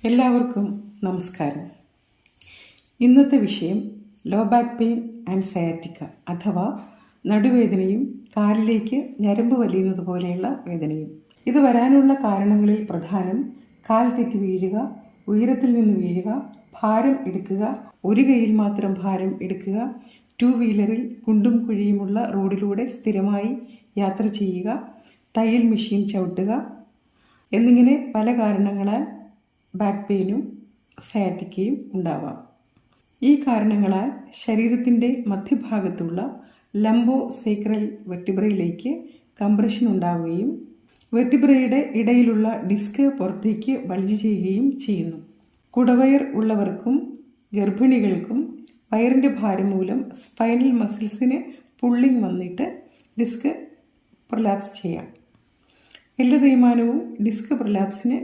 എല്ലാവർക്കും നമസ്കാരം. ഇന്നത്തെ വിഷയം low back pain and sciatica അഥവാ നടുവേദനയും കാലിലേക്ക് ഞരമ്പ് വലിയുന്നത് പോലെയുള്ള വേദനയും. ഇത് വരാനുള്ള കാരണങ്ങളിൽ പ്രധാനം കാൽ തെറ്റി വീഴുക, ഉയരത്തിൽ നിന്ന് വീഴുക, ഭാരം എടുക്കുക, ഒരു കൈയിൽ മാത്രം ഭാരം എടുക്കുക, 2 വീലറിൽ കുണ്ടും കുഴിയുമുള്ള റോഡിലൂടെ സ്ഥിരമായി യാത്ര ചെയ്യുക, തയ്യൽ മെഷീൻ ചവിട്ടുക എന്നിങ്ങനെ പല കാരണങ്ങളാൽ ബാക്ക് പെയിനും സയാറ്റിക്കയും ഉണ്ടാവാം. ഈ കാരണങ്ങളാൽ ശരീരത്തിൻ്റെ മധ്യഭാഗത്തുള്ള ലംബോ സേക്രൽ വെർട്ടിബ്രയിലേക്ക് കംപ്രഷൻ ഉണ്ടാവുകയും വെർട്ടിബ്രയുടെ ഇടയിലുള്ള ഡിസ്ക് പുറത്തേക്ക് ബൾജ് ചെയ്യുകയും ചെയ്യുന്നു. കുടവയർ ഉള്ളവർക്കും ഗർഭിണികൾക്കും വയറിൻ്റെ ഭാരം മൂലം സ്പൈനൽ മസിൽസിന് പുള്ളിങ് വന്നിട്ട് ഡിസ്ക് പ്രൊലാപ്സ് ചെയ്യാം. എല്ല് തേയ്മാനവും ഡിസ്ക് പ്രൊലാപ്സിന്